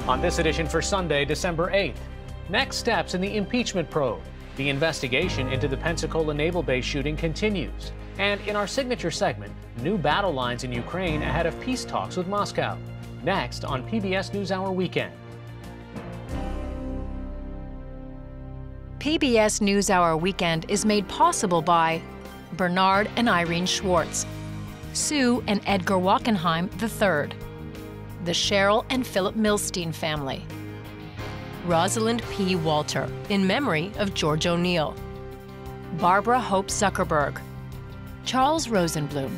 On this edition for Sunday, December 8th, next steps in the impeachment probe. The investigation into the Pensacola Naval Base shooting continues. And in our signature segment, new battle lines in Ukraine ahead of peace talks with Moscow. Next on PBS NewsHour Weekend. PBS NewsHour Weekend is made possible by Bernard and Irene Schwartz, Sue and Edgar Wachenheim III, the Cheryl and Philip Milstein family, Rosalind P. Walter, in memory of George O'Neill, Barbara Hope Zuckerberg, Charles Rosenblum.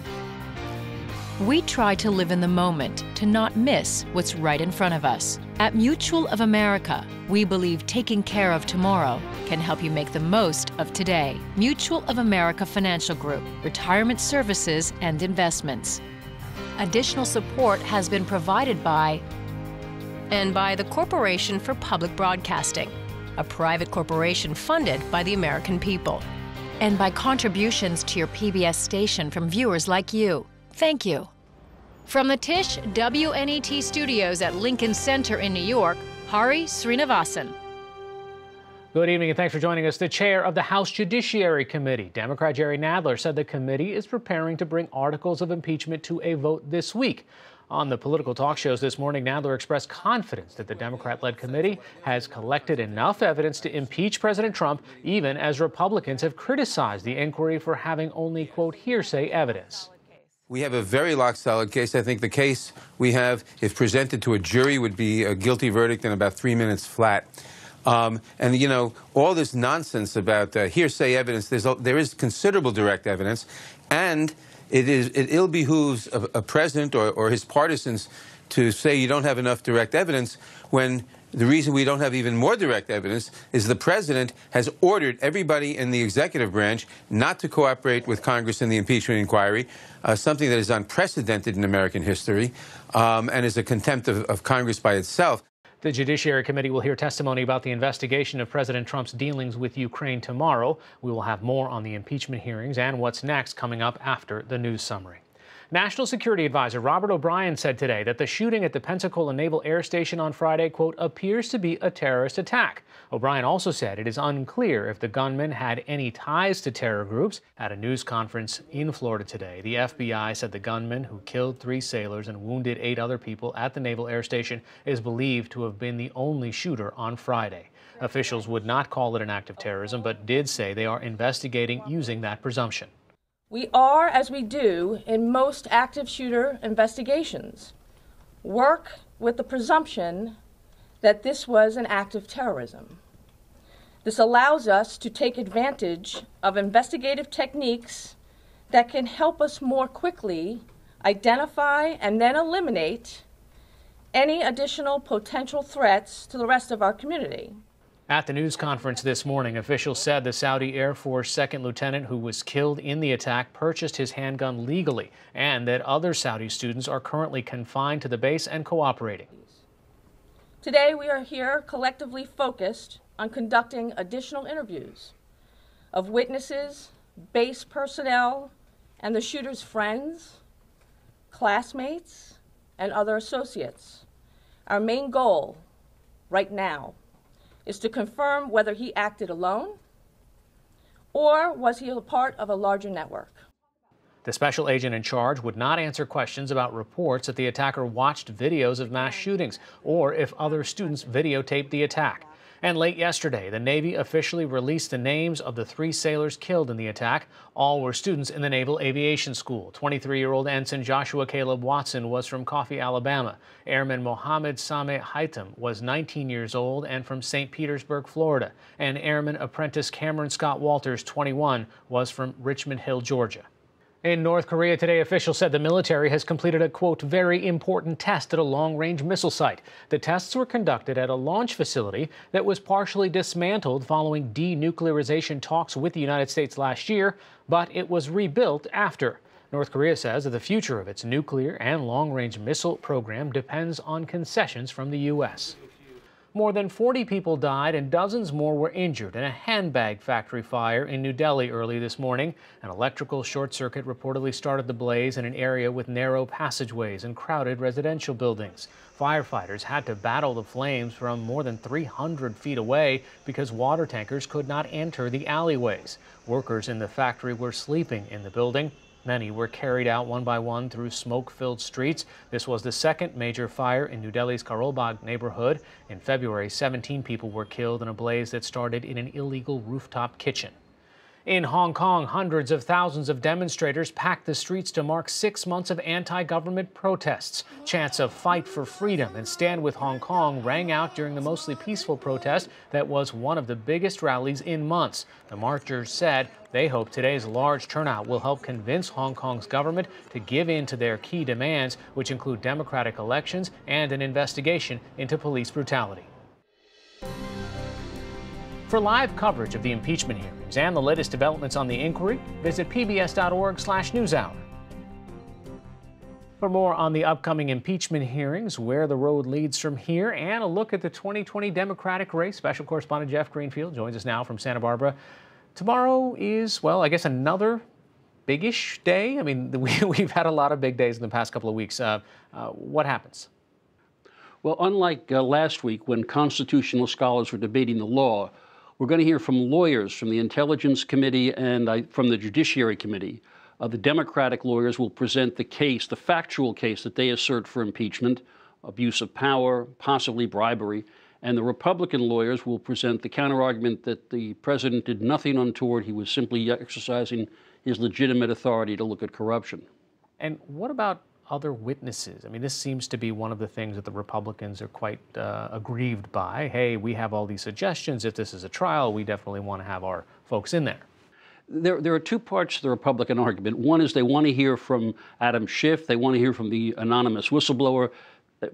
We try to live in the moment to not miss what's right in front of us. At Mutual of America, we believe taking care of tomorrow can help you make the most of today. Mutual of America Financial Group, retirement services and investments. Additional support has been provided by the Corporation for Public Broadcasting, a private corporation funded by the American people, and by contributions to your PBS station from viewers like you. Thank you. From the Tisch WNET studios at Lincoln Center in New York, Hari Srinivasan. Good evening and thanks for joining us. The chair of the House Judiciary Committee, Democrat Jerry Nadler, said the committee is preparing to bring articles of impeachment to a vote this week. On the political talk shows this morning, Nadler expressed confidence that the Democrat-led committee has collected enough evidence to impeach President Trump, even as Republicans have criticized the inquiry for having only, quote, hearsay evidence. We have a very rock-solid case. I think the case we have, if presented to a jury, would be a guilty verdict in about 3 minutes flat. And, you know, all this nonsense about hearsay evidence, there is considerable direct evidence, and it ill behooves a president or his partisans to say you don't have enough direct evidence when the reason we don't have even more direct evidence is the president has ordered everybody in the executive branch not to cooperate with Congress in the impeachment inquiry, something that is unprecedented in American history and is a contempt of Congress by itself. The Judiciary Committee will hear testimony about the investigation of President Trump's dealings with Ukraine tomorrow. We will have more on the impeachment hearings and what's next coming up after the news summary. National Security Advisor Robert O'Brien said today that the shooting at the Pensacola Naval Air Station on Friday, quote, appears to be a terrorist attack. O'Brien also said it is unclear if the gunman had any ties to terror groups. At a news conference in Florida today, the FBI said the gunman who killed 3 sailors and wounded 8 other people at the Naval Air Station is believed to have been the only shooter on Friday. Officials would not call it an act of terrorism, but did say they are investigating using that presumption. We are, as we do in most active shooter investigations, work with the presumption that this was an act of terrorism. This allows us to take advantage of investigative techniques that can help us more quickly identify and then eliminate any additional potential threats to the rest of our community. At the news conference this morning, officials said the Saudi Air Force second lieutenant who was killed in the attack purchased his handgun legally, and that other Saudi students are currently confined to the base and cooperating. Today we are here collectively focused on conducting additional interviews of witnesses, base personnel, and the shooter's friends, classmates, and other associates. Our main goal right now is to confirm whether he acted alone or was he a part of a larger network. The special agent in charge would not answer questions about reports that the attacker watched videos of mass shootings or if other students videotaped the attack. And late yesterday, the Navy officially released the names of the 3 sailors killed in the attack. All were students in the Naval Aviation School. 23-year-old Ensign Joshua Caleb Watson was from Coffee, Alabama. Airman Mohammed Sameh Haitam was 19 years old and from St. Petersburg, Florida. And Airman Apprentice Cameron Scott Walters, 21, was from Richmond Hill, Georgia. In North Korea today, officials said the military has completed a, quote, very important test at a long-range missile site. The tests were conducted at a launch facility that was partially dismantled following denuclearization talks with the United States last year, but it was rebuilt after. North Korea says that the future of its nuclear and long-range missile program depends on concessions from the U.S. More than 40 people died and dozens more were injured in a handbag factory fire in New Delhi early this morning. An electrical short circuit reportedly started the blaze in an area with narrow passageways and crowded residential buildings. Firefighters had to battle the flames from more than 300 feet away because water tankers could not enter the alleyways. Workers in the factory were sleeping in the building. Many were carried out one by one through smoke-filled streets. This was the second major fire in New Delhi's Karol Bagh neighborhood. In February, 17 people were killed in a blaze that started in an illegal rooftop kitchen. In Hong Kong, hundreds of thousands of demonstrators packed the streets to mark 6 months of anti-government protests. Chants of fight for freedom and stand with Hong Kong rang out during the mostly peaceful protest that was one of the biggest rallies in months. The marchers said they hope today's large turnout will help convince Hong Kong's government to give in to their key demands, which include democratic elections and an investigation into police brutality. For live coverage of the impeachment hearings and the latest developments on the inquiry, visit pbs.org/newshour. For more on the upcoming impeachment hearings, where the road leads from here, and a look at the 2020 Democratic race, special correspondent Jeff Greenfield joins us now from Santa Barbara. Tomorrow is, well, I guess another big-ish day. I mean, we've had a lot of big days in the past couple of weeks. What happens? Well, unlike last week when constitutional scholars were debating the law, we're going to hear from lawyers from the Intelligence Committee and from the Judiciary Committee. The Democratic lawyers will present the case, the factual case that they assert for impeachment, abuse of power, possibly bribery, and the Republican lawyers will present the counterargument that the president did nothing untoward. He was simply exercising his legitimate authority to look at corruption. And what about other witnesses? I mean, this seems to be one of the things that the Republicans are quite aggrieved by. Hey, we have all these suggestions. If this is a trial, we definitely want to have our folks in there. There are two parts to the Republican argument. One is they want to hear from Adam Schiff. They want to hear from the anonymous whistleblower.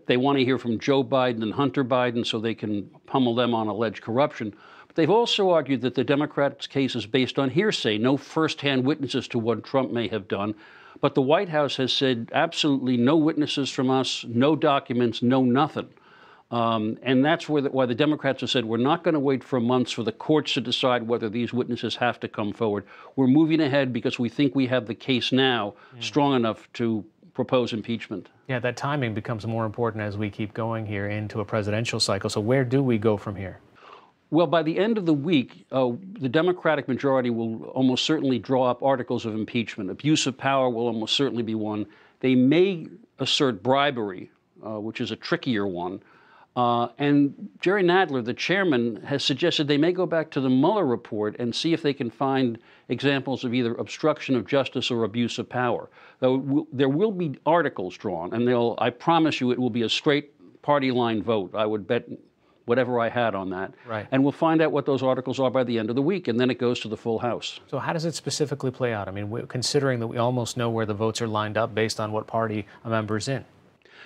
They want to hear from Joe Biden and Hunter Biden so they can pummel them on alleged corruption. But they've also argued that the Democrats' case is based on hearsay, no firsthand witnesses to what Trump may have done. But the White House has said absolutely no witnesses from us, no documents, no nothing. And that's why the Democrats have said we're not going to wait for months for the courts to decide whether these witnesses have to come forward. We're moving ahead because we think we have the case now strong enough to propose impeachment. Yeah, that timing becomes more important as we keep going here into a presidential cycle. So where do we go from here? Well, by the end of the week, the Democratic majority will almost certainly draw up articles of impeachment. Abuse of power will almost certainly be one. They may assert bribery, which is a trickier one. And Jerry Nadler, the chairman, has suggested they may go back to the Mueller report and see if they can find examples of either obstruction of justice or abuse of power. Though there will be articles drawn, and I promise you it will be a straight party line vote. I would bet whatever I had on that. Right. And we'll find out what those articles are by the end of the week, and then it goes to the full House. So how does it specifically play out? I mean, considering that we almost know where the votes are lined up based on what party a member's in.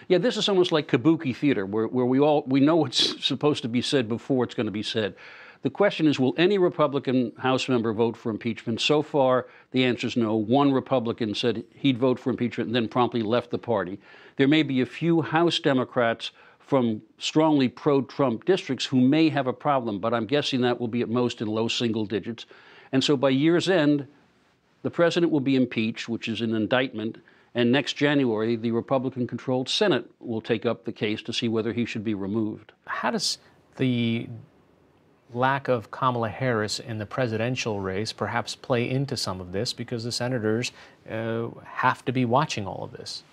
Yeah, this is almost like kabuki theater, where we know what's supposed to be said before it's going to be said. The question is, will any Republican House member vote for impeachment? So far, the answer is no. One Republican said he'd vote for impeachment and then promptly left the party. There may be a few House Democrats from strongly pro-Trump districts who may have a problem, but I'm guessing that will be at most in low single digits. And so by year's end, the president will be impeached, which is an indictment, and next January, the Republican-controlled Senate will take up the case to see whether he should be removed. How does the lack of Kamala Harris in the presidential race perhaps play into some of this, because the senators have to be watching all of this?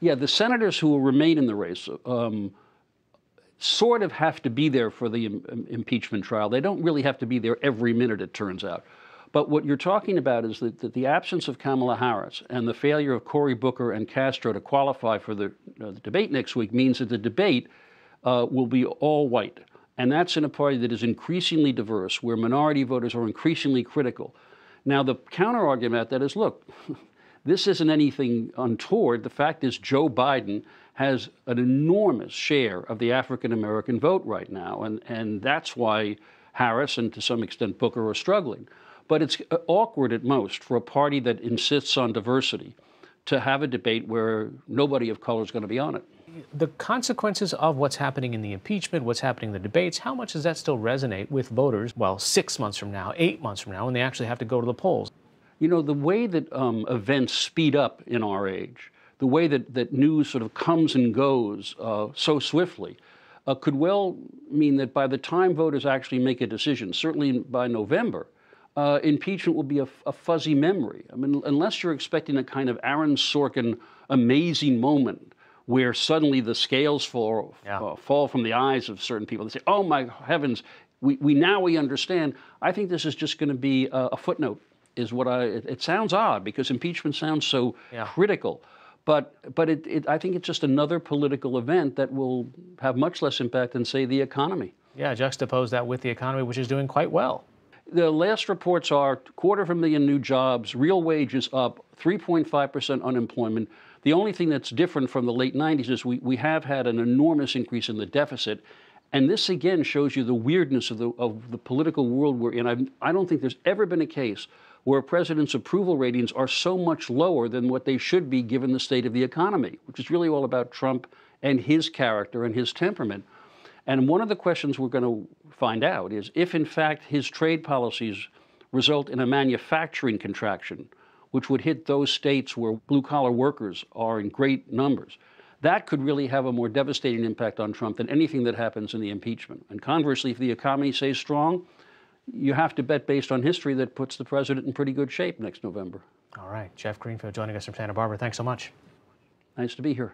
Yeah, the senators who will remain in the race sort of have to be there for the impeachment trial. They don't really have to be there every minute, it turns out. But what you're talking about is that the absence of Kamala Harris and the failure of Cory Booker and Castro to qualify for the debate next week means that the debate will be all white. And that's in a party that is increasingly diverse, where minority voters are increasingly critical. Now, the counter-argument at that is, look, this isn't anything untoward. The fact is Joe Biden has an enormous share of the African-American vote right now, and that's why Harris and to some extent Booker are struggling. But it's awkward at most for a party that insists on diversity to have a debate where nobody of color is going to be on it. The consequences of what's happening in the impeachment, what's happening in the debates, how much does that still resonate with voters, well, 6 months from now, 8 months from now, when they actually have to go to the polls? You know, the way that events speed up in our age, the way that news sort of comes and goes so swiftly, could well mean that by the time voters actually make a decision, certainly by November, impeachment will be a fuzzy memory. I mean, unless you're expecting a kind of Aaron Sorkin amazing moment where suddenly the scales fall from the eyes of certain people. They say, oh my heavens, we understand. I think this is just going to be a footnote, is what it sounds odd because impeachment sounds so critical. But I think it's just another political event that will have much less impact than, say, the economy. Yeah, juxtapose that with the economy, which is doing quite well. The last reports are 250,000 new jobs, real wages up, 3.5% unemployment. The only thing that's different from the late 90s is we have had an enormous increase in the deficit. And this, again, shows you the weirdness of the political world we're in. I don't think there's ever been a case where a president's approval ratings are so much lower than what they should be given the state of the economy, which is really all about Trump and his character and his temperament. And one of the questions we're going to find out is if, in fact, his trade policies result in a manufacturing contraction, which would hit those states where blue-collar workers are in great numbers, that could really have a more devastating impact on Trump than anything that happens in the impeachment. And conversely, if the economy stays strong, you have to bet based on history that puts the president in pretty good shape next November. All right. Jeff Greenfield joining us from Santa Barbara. Thanks so much. Nice to be here.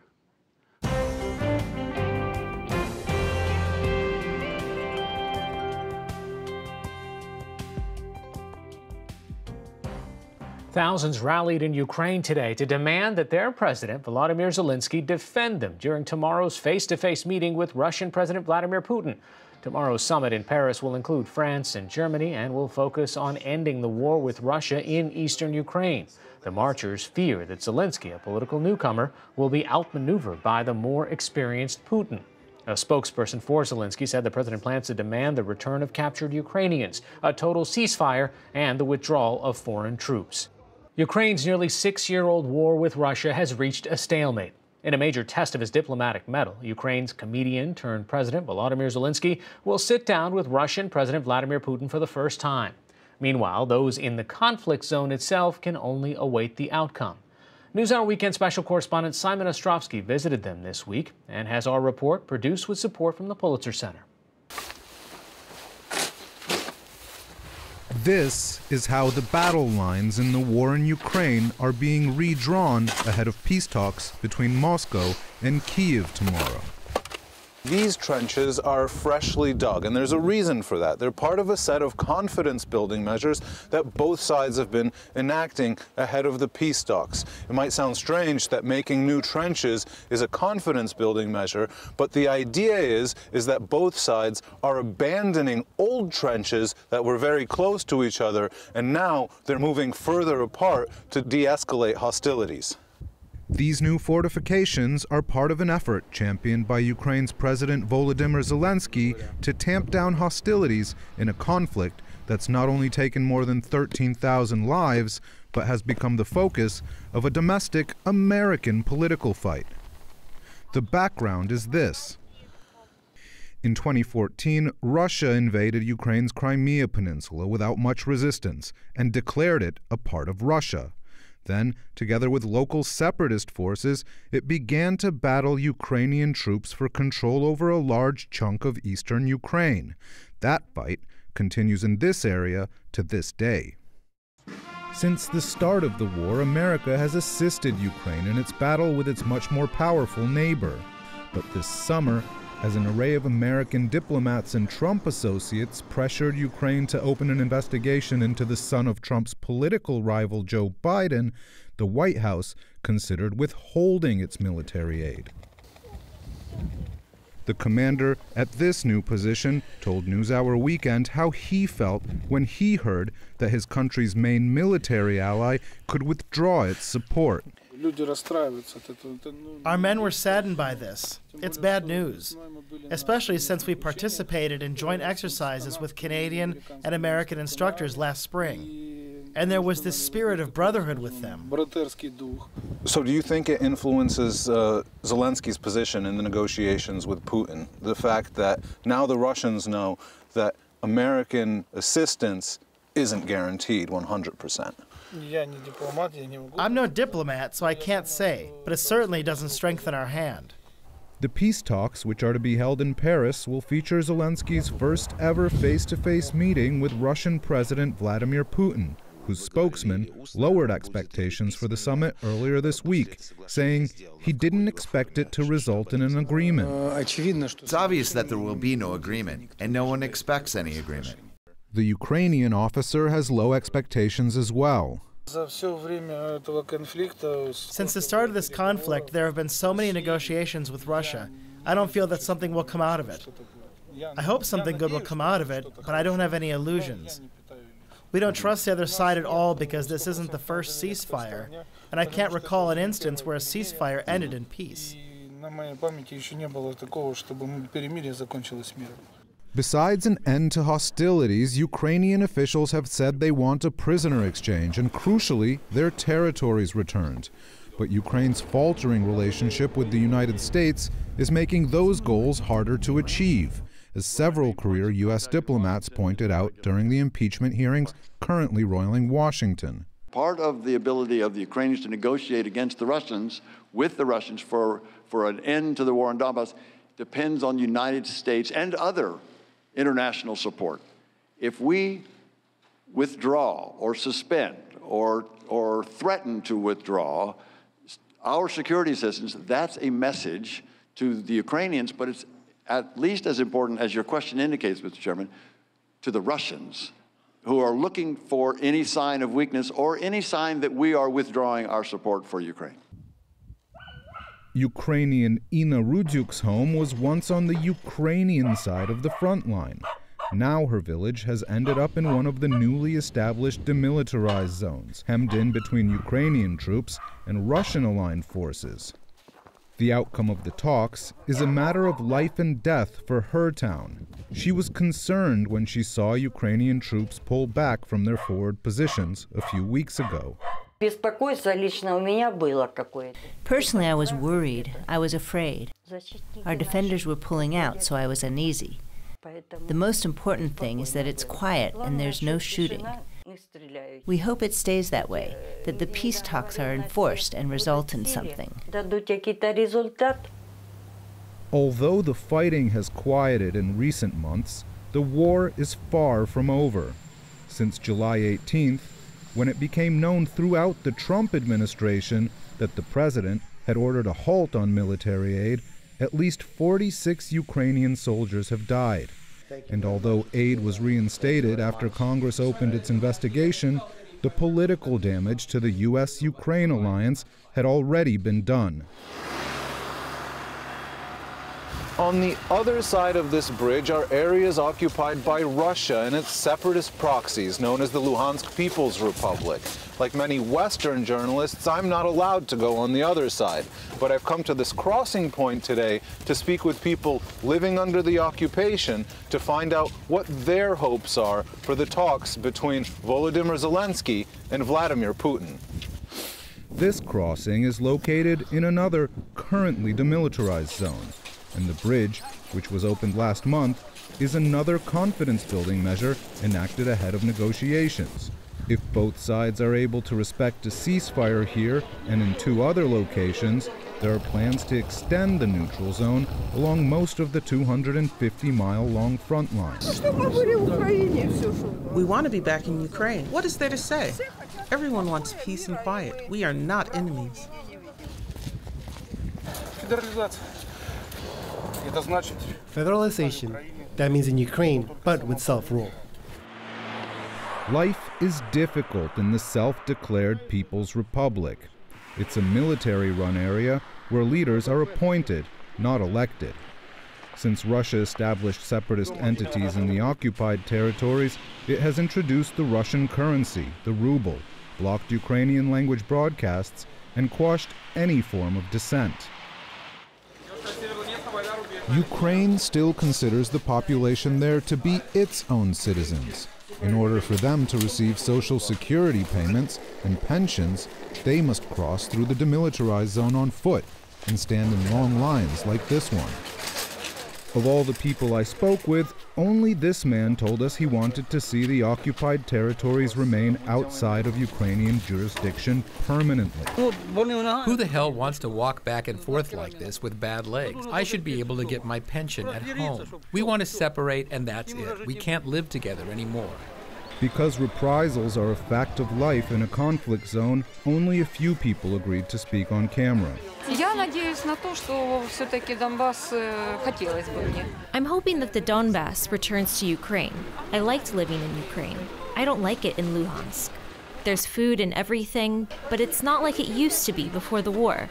Thousands rallied in Ukraine today to demand that their president, Volodymyr Zelensky, defend them during tomorrow's face-to-face meeting with Russian President Vladimir Putin. Tomorrow's summit in Paris will include France and Germany and will focus on ending the war with Russia in eastern Ukraine. The marchers fear that Zelensky, a political newcomer, will be outmaneuvered by the more experienced Putin. A spokesperson for Zelensky said the president plans to demand the return of captured Ukrainians, a total ceasefire, and the withdrawal of foreign troops. Ukraine's nearly 6-year-old war with Russia has reached a stalemate. In a major test of his diplomatic mettle, Ukraine's comedian-turned-president Volodymyr Zelensky will sit down with Russian President Vladimir Putin for the first time. Meanwhile, those in the conflict zone itself can only await the outcome. NewsHour Weekend special correspondent Simon Ostrovsky visited them this week and has our report produced with support from the Pulitzer Center. This is how the battle lines in the war in Ukraine are being redrawn ahead of peace talks between Moscow and Kyiv tomorrow. These trenches are freshly dug, and there's a reason for that. They're part of a set of confidence-building measures that both sides have been enacting ahead of the peace talks. It might sound strange that making new trenches is a confidence-building measure, but the idea is that both sides are abandoning old trenches that were very close to each other, and now they're moving further apart to de-escalate hostilities. These new fortifications are part of an effort championed by Ukraine's President Volodymyr Zelensky to tamp down hostilities in a conflict that's not only taken more than 13,000 lives, but has become the focus of a domestic American political fight. The background is this. In 2014, Russia invaded Ukraine's Crimea Peninsula without much resistance and declared it a part of Russia. Then, together with local separatist forces, it began to battle Ukrainian troops for control over a large chunk of eastern Ukraine. That fight continues in this area to this day. Since the start of the war, America has assisted Ukraine in its battle with its much more powerful neighbor. But this summer, as an array of American diplomats and Trump associates pressured Ukraine to open an investigation into the son of Trump's political rival Joe Biden, the White House considered withholding its military aid. The commander at this new position told NewsHour Weekend how he felt when he heard that his country's main military ally could withdraw its support. Our men were saddened by this. It's bad news, especially since we participated in joint exercises with Canadian and American instructors last spring. and there was this spirit of brotherhood with them. So do you think it influences Zelensky's position in the negotiations with Putin? The fact that now the Russians know that American assistance isn't guaranteed 100%. I'm no diplomat, so I can't say, but it certainly doesn't strengthen our hand. The peace talks, which are to be held in Paris, will feature Zelensky's first ever face-to-face meeting with Russian President Vladimir Putin, whose spokesman lowered expectations for the summit earlier this week, saying he didn't expect it to result in an agreement. It's obvious that there will be no agreement, and no one expects any agreement. The Ukrainian officer has low expectations as well. Since the start of this conflict, there have been so many negotiations with Russia. I don't feel that something will come out of it. I hope something good will come out of it, but I don't have any illusions. We don't trust the other side at all because this isn't the first ceasefire, and I can't recall an instance where a ceasefire ended in peace. Besides an end to hostilities, Ukrainian officials have said they want a prisoner exchange and, crucially, their territories returned. But Ukraine's faltering relationship with the United States is making those goals harder to achieve, as several career U.S. diplomats pointed out during the impeachment hearings currently roiling Washington. Part of the ability of the Ukrainians to negotiate against the Russians, with the Russians, for an end to the war in Donbass depends on the United States and other international support. If we withdraw or suspend or threaten to withdraw our security assistance, that's a message to the Ukrainians, but it's at least as important, as your question indicates, Mr. Chairman, to the Russians, who are looking for any sign of weakness or any sign that we are withdrawing our support for Ukraine. Ukrainian Ina Rudyuk's home was once on the Ukrainian side of the front line. Now her village has ended up in one of the newly established demilitarized zones, hemmed in between Ukrainian troops and Russian-aligned forces. The outcome of the talks is a matter of life and death for her town. She was concerned when she saw Ukrainian troops pull back from their forward positions a few weeks ago. Personally, I was worried. I was afraid. Our defenders were pulling out, so I was uneasy. The most important thing is that it's quiet and there's no shooting. We hope it stays that way, that the peace talks are enforced and result in something. Although the fighting has quieted in recent months, the war is far from over. Since July 18th, when it became known throughout the Trump administration that the president had ordered a halt on military aid, at least 46 Ukrainian soldiers have died. And although aid was reinstated after Congress opened its investigation, the political damage to the U.S.-Ukraine alliance had already been done. On the other side of this bridge are areas occupied by Russia and its separatist proxies, known as the Luhansk People's Republic. Like many Western journalists, I'm not allowed to go on the other side. But I've come to this crossing point today to speak with people living under the occupation to find out what their hopes are for the talks between Volodymyr Zelensky and Vladimir Putin. This crossing is located in another currently demilitarized zone. And the bridge, which was opened last month, is another confidence-building measure enacted ahead of negotiations. If both sides are able to respect a ceasefire here and in two other locations, there are plans to extend the neutral zone along most of the 250-mile-long front line. We want to be back in Ukraine. What is there to say? Everyone wants peace and quiet. We are not enemies. Federalization. That means in Ukraine, but with self-rule. Life is difficult in the self-declared People's Republic. It's a military-run area where leaders are appointed, not elected. Since Russia established separatist entities in the occupied territories, it has introduced the Russian currency, the ruble, blocked Ukrainian language broadcasts, and quashed any form of dissent. Ukraine still considers the population there to be its own citizens, In order for them to receive Social Security payments and pensions, they must cross through the demilitarized zone on foot and stand in long lines like this one. Of all the people I spoke with, only this man told us he wanted to see the occupied territories remain outside of Ukrainian jurisdiction permanently. Who the hell wants to walk back and forth like this with bad legs? I should be able to get my pension at home. We want to separate and that's it. We can't live together anymore. Because reprisals are a fact of life in a conflict zone, only a few people agreed to speak on camera. I'm hoping that the Donbass returns to Ukraine. I liked living in Ukraine. I don't like it in Luhansk. There's food and everything, but it's not like it used to be before the war.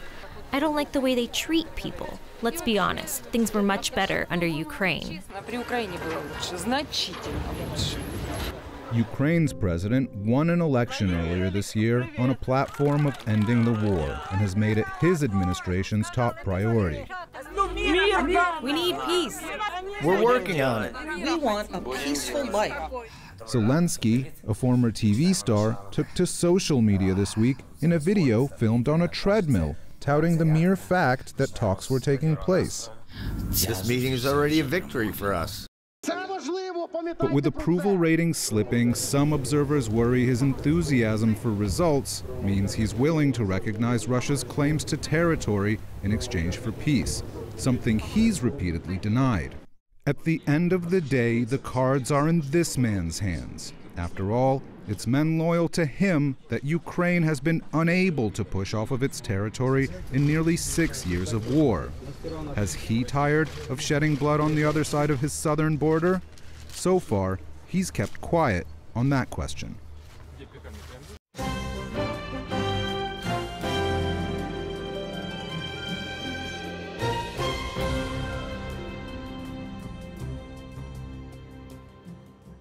I don't like the way they treat people. Let's be honest, things were much better under Ukraine. Ukraine's president won an election earlier this year on a platform of ending the war and has made it his administration's top priority. We need peace. We're working on it. We want a peaceful life. Zelensky, a former TV star, took to social media this week in a video filmed on a treadmill, touting the mere fact that talks were taking place. This meeting is already a victory for us. But with approval ratings slipping, some observers worry his enthusiasm for results means he's willing to recognize Russia's claims to territory in exchange for peace, something he's repeatedly denied. At the end of the day, the cards are in this man's hands. After all, it's men loyal to him that Ukraine has been unable to push off of its territory in nearly 6 years of war. Has he tired of shedding blood on the other side of his southern border? So far, he's kept quiet on that question.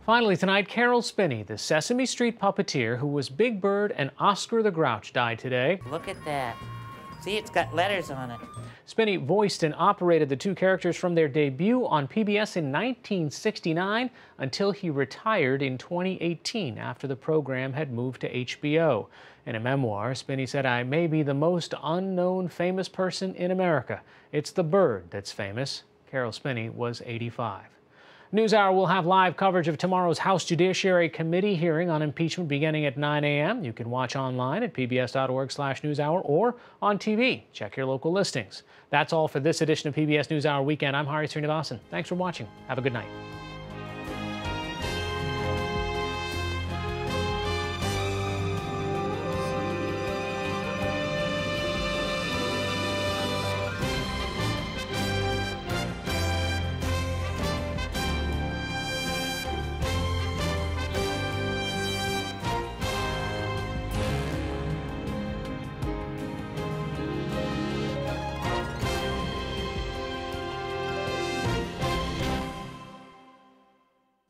Finally tonight, Carol Spinney, the Sesame Street puppeteer who was Big Bird and Oscar the Grouch, died today. Look at that. See, it's got letters on it. Spinney voiced and operated the two characters from their debut on PBS in 1969 until he retired in 2018 after the program had moved to HBO. In a memoir, Spinney said, "I may be the most unknown famous person in America. It's the bird that's famous." Carol Spinney was 85. NewsHour will have live coverage of tomorrow's House Judiciary Committee hearing on impeachment beginning at 9 a.m. You can watch online at pbs.org/newshour or on TV. Check your local listings. That's all for this edition of PBS NewsHour Weekend. I'm Hari Srinivasan. Thanks for watching. Have a good night.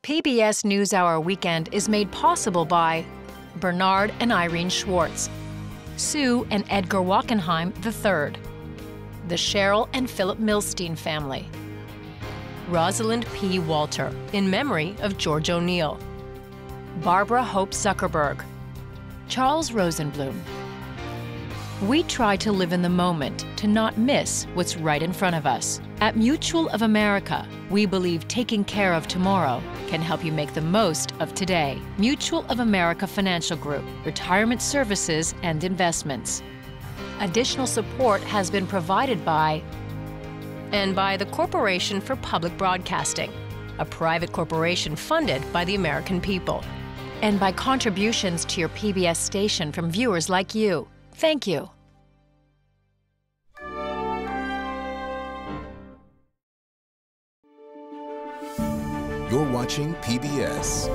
PBS NewsHour Weekend is made possible by Bernard and Irene Schwartz, Sue and Edgar Wachenheim III, the Cheryl and Philip Milstein family, Rosalind P. Walter, in memory of George O'Neill, Barbara Hope Zuckerberg, Charles Rosenblum. We try to live in the moment to not miss what's right in front of us. At Mutual of America, we believe taking care of tomorrow can help you make the most of today. Mutual of America Financial Group, retirement services and investments. Additional support has been provided by the Corporation for Public Broadcasting, a private corporation funded by the American people, and by contributions to your PBS station from viewers like you. Thank you. You're watching PBS.